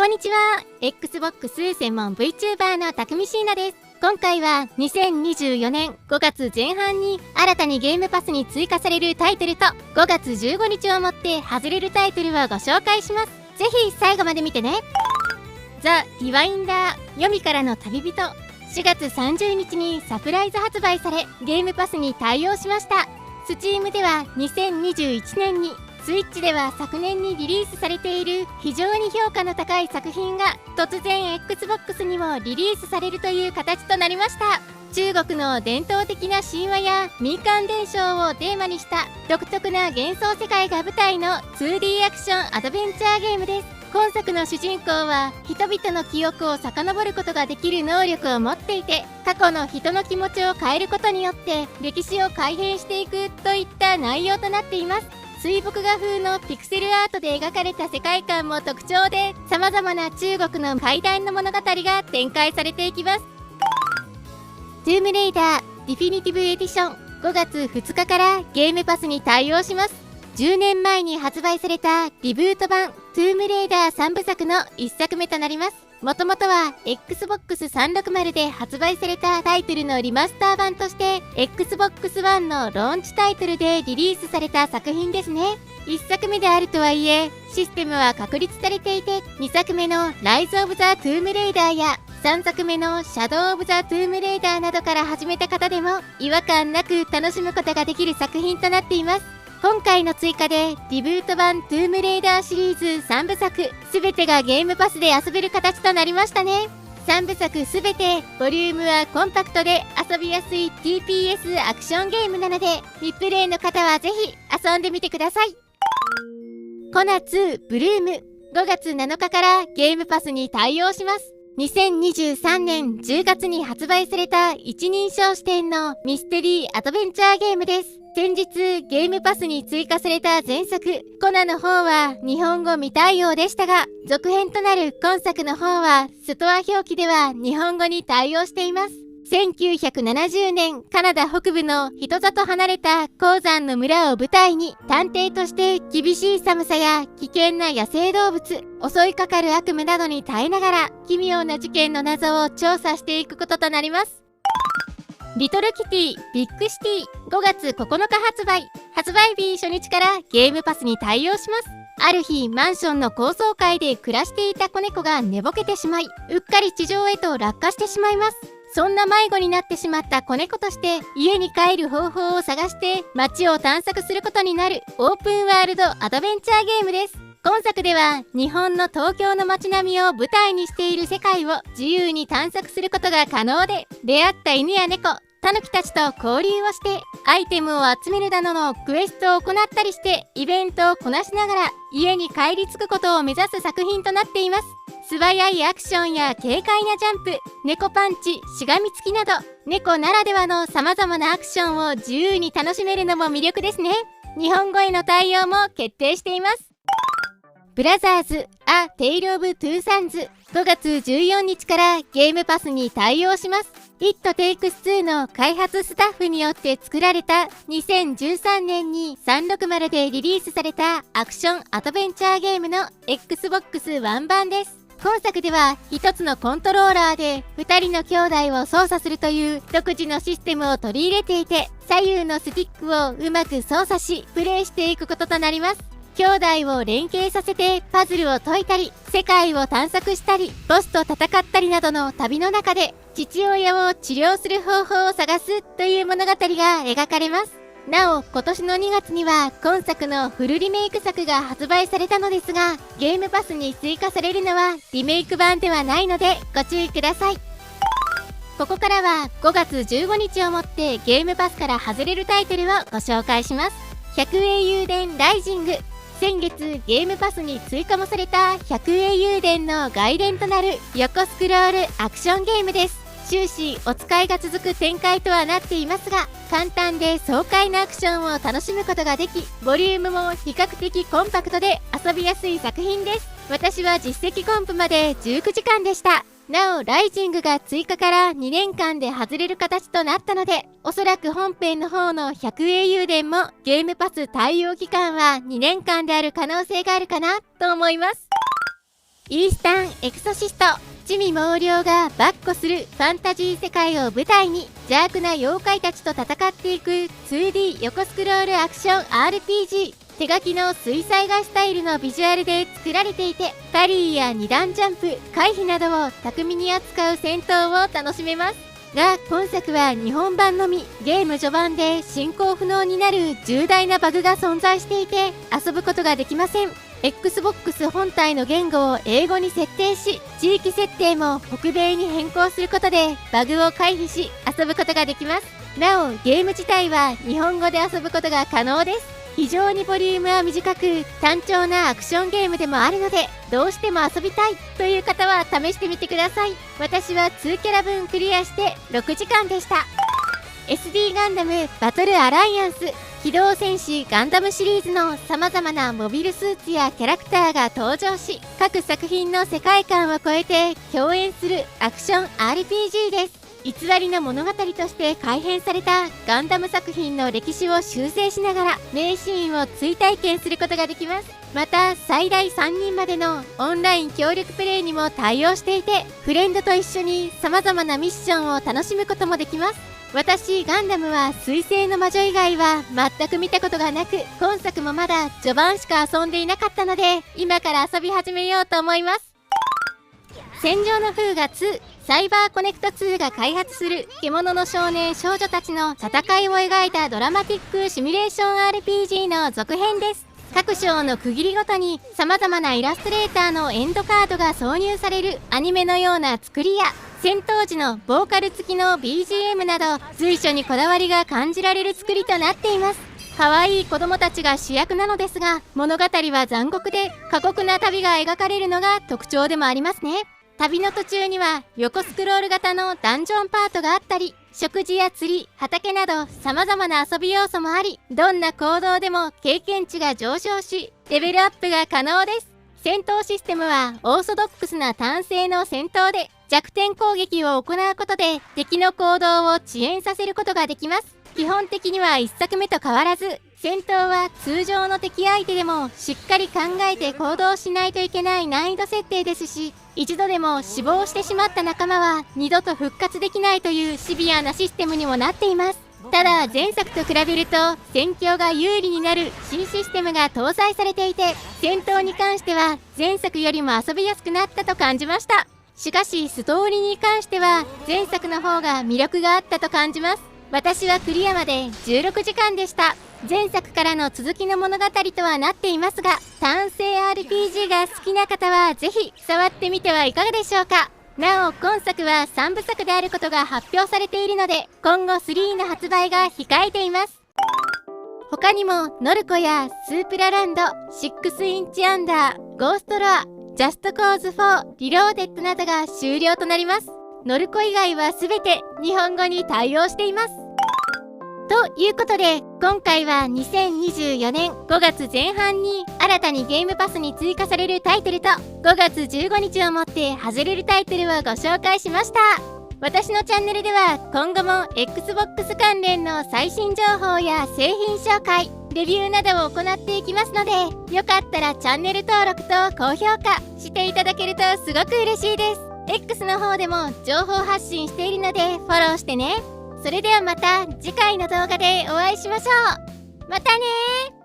んにちは。Xbox 専門 VTuber のたくみしーなです。今回は2024年5月前半に新たにゲームパスに追加されるタイトルと5月15日をもって外れるタイトルをご紹介します。ぜひ最後まで見てね。ザ・リワインダー読みからの旅人、4月30日にサプライズ発売されゲームパスに対応しました。Steam では2021年に、スイッチでは昨年にリリースされている非常に評価の高い作品が突然 Xbox にもリリースされるという形となりました。中国の伝統的な神話や民間伝承をテーマにした独特な幻想世界が舞台の 2D アクションアドベンチャーゲームです。今作の主人公は人々の記憶を遡ることができる能力を持っていて、過去の人の気持ちを変えることによって歴史を改変していくといった内容となっています。水墨画風のピクセルアートで描かれた世界観も特徴で、様々な中国の怪談の物語が展開されていきます。トゥームレイダーディフィニティブエディション5月2日からゲームパスに対応します。10年前に発売されたリブート版トゥームレイダー3部作の1作目となります。もともとは Xbox 360で発売されたタイトルのリマスター版として Xbox One のローンチタイトルでリリースされた作品ですね。1作目であるとはいえシステムは確立されていて、2作目のライズ・オブ・ザ・トゥームレイダーや3作目のシャドウ・オブ・ザ・トゥームレイダーなどから始めた方でも違和感なく楽しむことができる作品となっています。今回の追加でリブート版トゥームレイダーシリーズ3部作すべてがゲームパスで遊べる形となりましたね。3部作すべてボリュームはコンパクトで遊びやすい TPS アクションゲームなので、未プレイの方はぜひ遊んでみてください。コナ2ブルーム5月7日からゲームパスに対応します。2023年10月に発売された一人称視点のミステリーアドベンチャーゲームです。先日ゲームパスに追加された前作コナの方は日本語未対応でしたが、続編となる今作の方はストア表記では日本語に対応しています。1970年カナダ北部の人里離れた鉱山の村を舞台に、探偵として厳しい寒さや危険な野生動物、襲いかかる悪夢などに耐えながら奇妙な事件の謎を調査していくこととなります。リトルキティビッグシティ5月9日発売日初日からゲームパスに対応します。ある日マンションの高層階で暮らしていた子猫が寝ぼけてしまい、うっかり地上へと落下してしまいます。そんな迷子になってしまった子猫として家に帰る方法を探して街を探索することになるオープンワールドアドベンチャーゲームです。今作では日本の東京の街並みを舞台にしている世界を自由に探索することが可能で、出会った犬や猫、タヌキたちと交流をしてアイテムを集めるなどのクエストを行ったりしてイベントをこなしながら家に帰り着くことを目指す作品となっています。素早いアクションや軽快なジャンプ、猫パンチ、しがみつきなど猫ならではの様々なアクションを自由に楽しめるのも魅力ですね。日本語への対応も決定しています。ブラザーズ・ア・テイル・オブ・トゥーサンズ5月14日からゲームパスに対応します。It Takes Two の開発スタッフによって作られた2013年に360でリリースされたアクションアドベンチャーゲームの Xbox One 版です。今作では一つのコントローラーで2人の兄弟を操作するという独自のシステムを取り入れていて、左右のスティックをうまく操作しプレイしていくこととなります。兄弟を連携させてパズルを解いたり、世界を探索したり、ボスと戦ったりなどの旅の中で父親を治療する方法を探すという物語が描かれます。なお今年の2月には今作のフルリメイク作が発売されたのですが、ゲームパスに追加されるのはリメイク版ではないのでご注意ください。ここからは5月15日をもってゲームパスから外れるタイトルをご紹介します。百英雄伝ライジング、先月ゲームパスに追加もされた百英雄伝の外伝となる横スクロールアクションゲームです。終始お使いが続く展開とはなっていますが、簡単で爽快なアクションを楽しむことができ、ボリュームも比較的コンパクトで遊びやすい作品です。私は実績コンプまで19時間でした。なおライジングが追加から2年間で外れる形となったので、おそらく本編の方の百英雄伝もゲームパス対応期間は2年間である可能性があるかなと思います。イースタン・エクソシスト。魑魅魍魎が跋扈するファンタジー世界を舞台に邪悪な妖怪たちと戦っていく 2D 横スクロールアクション RPG。手書きの水彩画スタイルのビジュアルで作られていて、パリーや2段ジャンプ、回避などを巧みに扱う戦闘を楽しめます。が、今作は日本版のみ、ゲーム序盤で進行不能になる重大なバグが存在していて、遊ぶことができません。Xbox 本体の言語を英語に設定し、地域設定も北米に変更することで、バグを回避し、遊ぶことができます。なお、ゲーム自体は日本語で遊ぶことが可能です。非常にボリュームは短く、単調なアクションゲームでもあるので、どうしても遊びたいという方は試してみてください。私は2キャラ分クリアして6時間でした。SD ガンダムバトルアライアンス。機動戦士ガンダムシリーズの様々なモビルスーツやキャラクターが登場し、各作品の世界観を超えて共演するアクション RPG です。偽りの物語として改編されたガンダム作品の歴史を修正しながら名シーンを追体験することができます。また最大3人までのオンライン協力プレイにも対応していて、フレンドと一緒に様々なミッションを楽しむこともできます。私ガンダムは水星の魔女以外は全く見たことがなく、今作もまだ序盤しか遊んでいなかったので、今から遊び始めようと思います。戦場の風雅2、サイバーコネクト2が開発する獣の少年少女たちの戦いを描いたドラマティックシミュレーション RPG の続編です。各章の区切りごとに様々なイラストレーターのエンドカードが挿入されるアニメのような作りや、戦闘時のボーカル付きの BGM など随所にこだわりが感じられる作りとなっています。可愛い子供たちが主役なのですが、物語は残酷で過酷な旅が描かれるのが特徴でもありますね。旅の途中には横スクロール型のダンジョンパートがあったり、食事や釣り、畑など様々な遊び要素もあり、どんな行動でも経験値が上昇し、レベルアップが可能です。戦闘システムはオーソドックスな単性の戦闘で、弱点攻撃を行うことで敵の行動を遅延させることができます。基本的には1作目と変わらず、戦闘は通常の敵相手でもしっかり考えて行動しないといけない難易度設定ですし、一度でも死亡してしまった仲間は二度と復活できないというシビアなシステムにもなっています。ただ前作と比べると戦況が有利になる新システムが搭載されていて、戦闘に関しては前作よりも遊びやすくなったと感じました。しかしストーリーに関しては前作の方が魅力があったと感じます。私はクリアまで16時間でした。前作からの続きの物語とはなっていますが、単性 RPG が好きな方はぜひ触ってみてはいかがでしょうか。なお今作は3部作であることが発表されているので、今後3の発売が控えています。他にもノルコやスープラランド、6インチアンダー、ゴーストロア、ジャストコーズ4、リローデッドなどが終了となります。ノルコ以外は全て日本語に対応しています。ということで、今回は2024年5月前半に新たにゲームパスに追加されるタイトルと5月15日をもって外れるタイトルをご紹介しました。私のチャンネルでは今後も Xbox 関連の最新情報や製品紹介、レビューなどを行っていきますので、よかったらチャンネル登録と高評価していただけるとすごく嬉しいです。X の方でも情報発信しているのでフォローしてね。それではまた次回の動画でお会いしましょう。またねー。